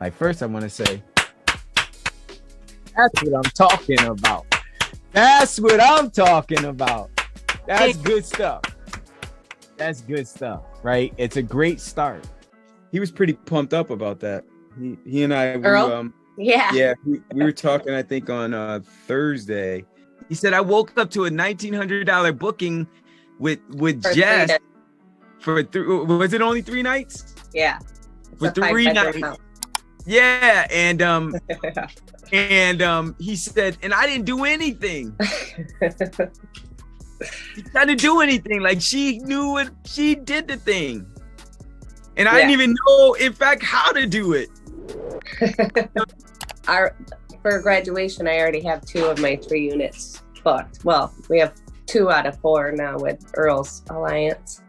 Like, first I want to say, that's what I'm talking about. That's what I'm talking about. That's good stuff. That's good stuff, right? It's a great start. He was pretty pumped up about that. He and I, we were talking, I think, on Thursday. He said, I woke up to a $1,900 booking with Jess for was it only 3 nights? Yeah. For 3 nights. Yeah, and he said, and I didn't do anything. I didn't do anything. Like, she knew it. She did the thing. And I didn't even know, in fact, how to do it. For graduation, I already have 2 of my 3 units booked. Well, we have 2 out of 4 now with Earl's Alliance.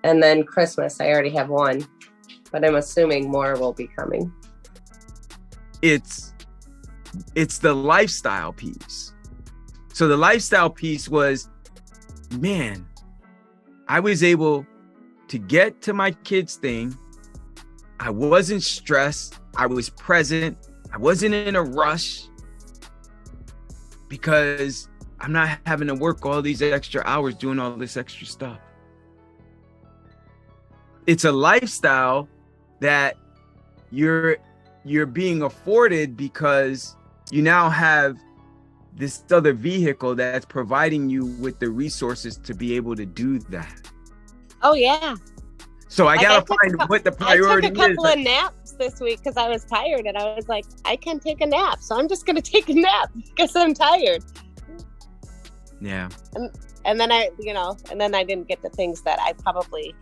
And then Christmas, I already have 1. But I'm assuming more will be coming. It's the lifestyle piece. So the lifestyle piece was, man, I was able to get to my kids' thing. I wasn't stressed. I was present. I wasn't in a rush because I'm not having to work all these extra hours doing all this extra stuff. It's a lifestyle that you're being afforded because you now have this other vehicle that's providing you with the resources to be able to do that. Oh yeah. So I gotta find what the priority is. I took a couple of naps this week because I was tired, and I was like, I can take a nap, so I'm just gonna take a nap because I'm tired. Yeah. And then I didn't get the things that I probably.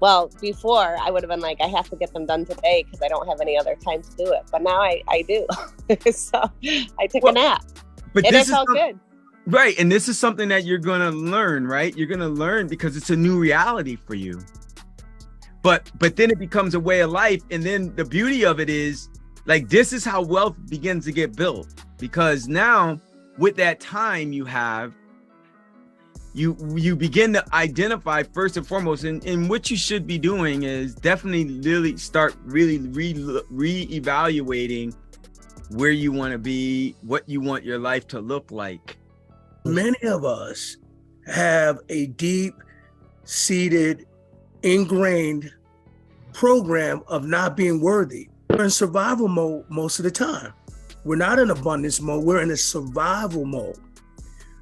Well, before I would have been like, I have to get them done today because I don't have any other time to do it. But now I do. So I took a nap. But and it felt good. Right. And this is something that you're going to learn, right? You're going to learn because it's a new reality for you. But then it becomes a way of life. And then the beauty of it is, like, this is how wealth begins to get built. Because now with that time you have, you begin to identify first and foremost, and what you should be doing is definitely really start re-evaluating where you want to be, what you want your life to look like. Many of us have a deep-seated, ingrained program of not being worthy. We're in survival mode most of the time. We're not in abundance mode, we're in a survival mode.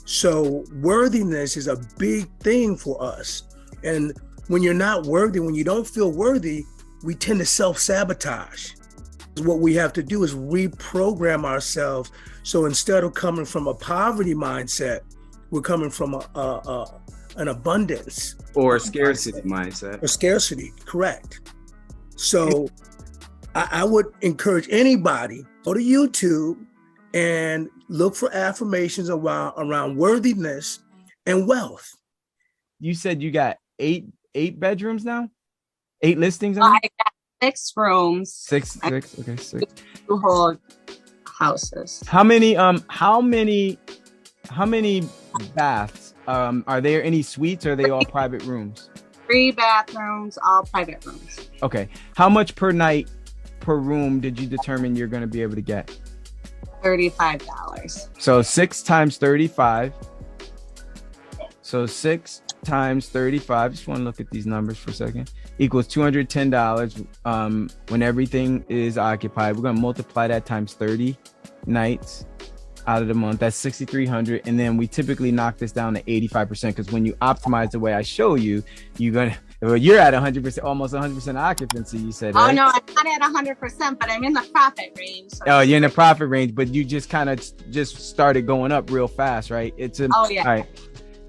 So worthiness is a big thing for us. And when you're not worthy, when you don't feel worthy, we tend to self-sabotage. What we have to do is reprogram ourselves. So instead of coming from a poverty mindset, we're coming from an abundance. Or a scarcity mindset. Or scarcity, correct. So I would encourage anybody, go to YouTube and look for affirmations around worthiness and wealth. You said you got eight bedrooms now? 8 listings? I got 6 rooms. Six. Okay, 6. 2 whole houses. How many baths? Are there any suites, or are they all private rooms? 3 bathrooms, all private rooms. Okay. How much per night per room did you determine you're going to be able to get? $35. So 6 times 35. So 6 times 35. Just want to look at these numbers for a second. Equals $210 when everything is occupied. We're going to multiply that times 30 nights out of the month. That's $6,300. And then we typically knock this down to 85% because when you optimize the way I show you, you're at 100%, almost 100% occupancy, you said, right? Oh, no, I'm not at 100%, but I'm in the profit range. So oh, you're in the profit range, but you just kind of just started going up real fast, right? All right.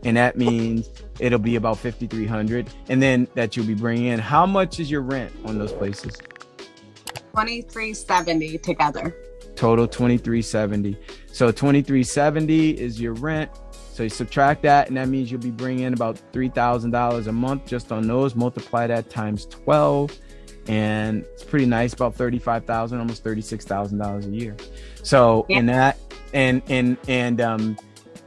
And that means it'll be about $5,300. And then that you'll be bringing in. How much is your rent on those places? $2,370 together. Total $2,370. So $2,370 is your rent. So you subtract that, and that means you'll be bringing in about $3,000 a month just on those. Multiply that times 12, and it's pretty nice, about $35,000, almost $36,000 a year. So in that,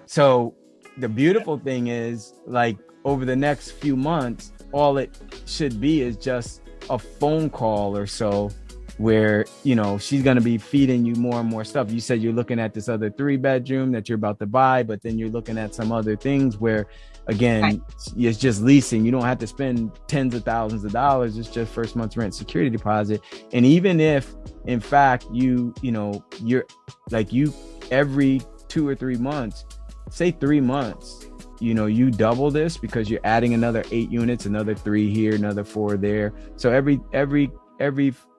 so the beautiful thing is, like, over the next few months, all it should be is just a phone call or so where, you know, she's going to be feeding you more and more stuff. You said you're looking at this other 3-bedroom that you're about to buy, but then you're looking at some other things where, again, Right. it's just leasing. You don't have to spend tens of thousands of dollars. It's just first month's rent, security deposit. And even if, in fact, you know, you're like, you every 2 or 3 months, say 3 months, you know, you double this because you're adding another 8 units, another 3 here, another 4 there. So every,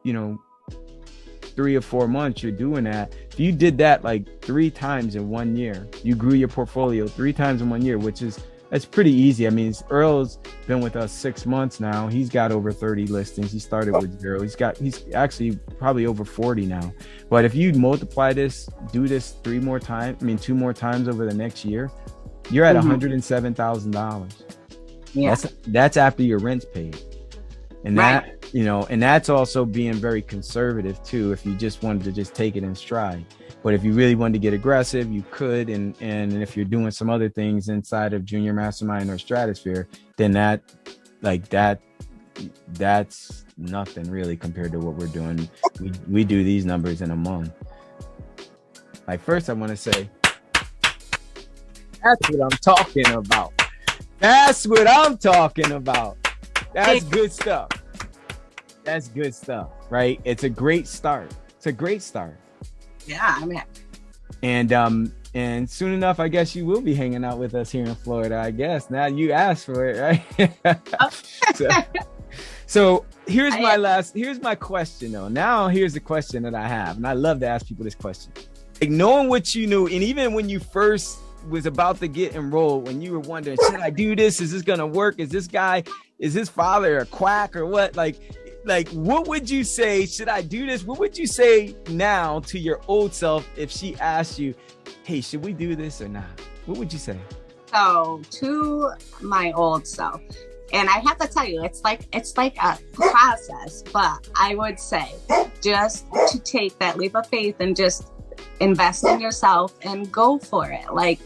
you know, 3 or 4 months you're doing that. If you did that like 3 times in 1 year, you grew your portfolio 3 times in 1 year, that's pretty easy. I mean, Earl's been with us 6 months now. He's got over 30 listings. He started with 0. He's actually probably over 40 now. But if you multiply this, do this 2 more times over the next year, you're at $107,000. Yeah. That's after your rent's paid. And that, you know, and that's also being very conservative too, if you just wanted to just take it in stride. But if you really wanted to get aggressive, you could. And if you're doing some other things inside of Junior Mastermind or Stratosphere, then that's nothing really compared to what we're doing. We do these numbers in a month. Like, first I want to say, that's what I'm talking about. That's what I'm talking about. That's good stuff. That's good stuff, right? It's a great start. Yeah, I'm in. And soon enough, I guess you will be hanging out with us here in Florida, I guess. Now you asked for it, right? So here's my question though. Now here's the question that I have, and I love to ask people this question. Like, knowing what you knew, and even when you first was about to get enrolled, when you were wondering, should I do this? Is this gonna work? Is his father a quack or what? Like, what would you say? Should I do this? What would you say now to your old self if she asked you, hey, should we do this or not? What would you say? So to my old self, and I have to tell you, it's like a process, but I would say just to take that leap of faith and just invest in yourself and go for it. Like,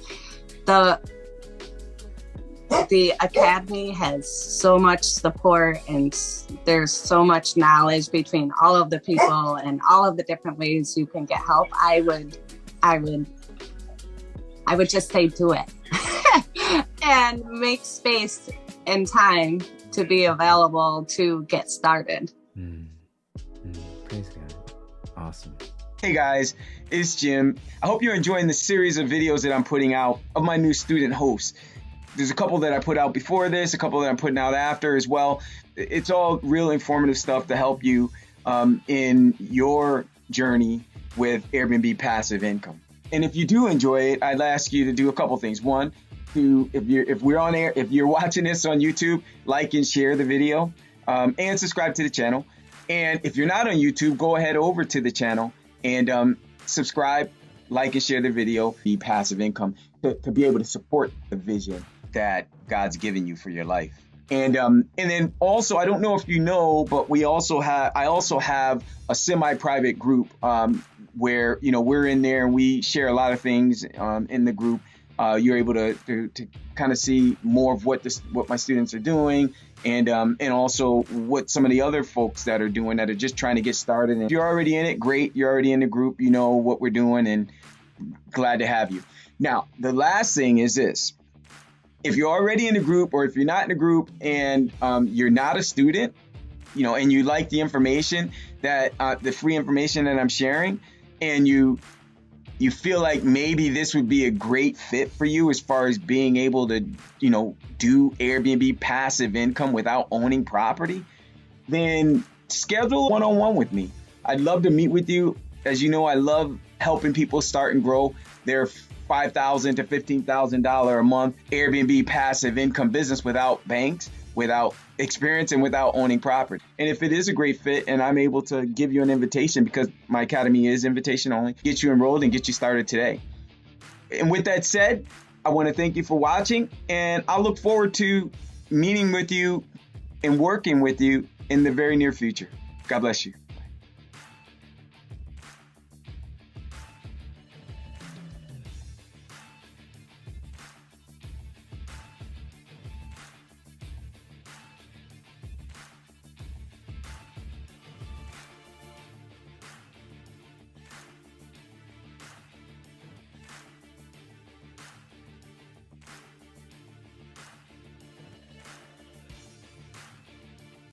the academy has so much support, and there's so much knowledge between all of the people and all of the different ways you can get help. I would just say do it and make space and time to be available to get started. Praise God. Awesome. Hey guys, it's Jim. I hope you're enjoying the series of videos that I'm putting out of my new student hosts. There's a couple that I put out before this, a couple that I'm putting out after as well. It's all real informative stuff to help you in your journey with Airbnb passive income. And if you do enjoy it, I'd ask you to do a couple things. One, if we're on air, if you're watching this on YouTube, like and share the video, and subscribe to the channel. And if you're not on YouTube, go ahead over to the channel and subscribe, like and share the video. Be passive income to be able to support the vision that God's given you for your life. And then also, I don't know if you know, but I also have a semi-private group where, you know, we're in there and we share a lot of things in the group. You're able to kind of see more of what my students are doing, and also what some of the other folks that are doing that are just trying to get started. And if you're already in it, great. You're already in the group. You know what we're doing, and glad to have you. Now, the last thing is this. If you're already in the group, or if you're not in the group and you're not a student, you know, and you like the information that the free information that I'm sharing, and you feel like maybe this would be a great fit for you as far as being able to, you know, do Airbnb passive income without owning property, then schedule a one-on-one with me. I'd love to meet with you. As you know, I love helping people start and grow their $5,000 to $15,000 a month Airbnb passive income business without banks, without experience, and without owning property. And if it is a great fit and I'm able to give you an invitation, because my academy is invitation only, get you enrolled and get you started today. And with that said, I want to thank you for watching, and I look forward to meeting with you and working with you in the very near future. God bless you.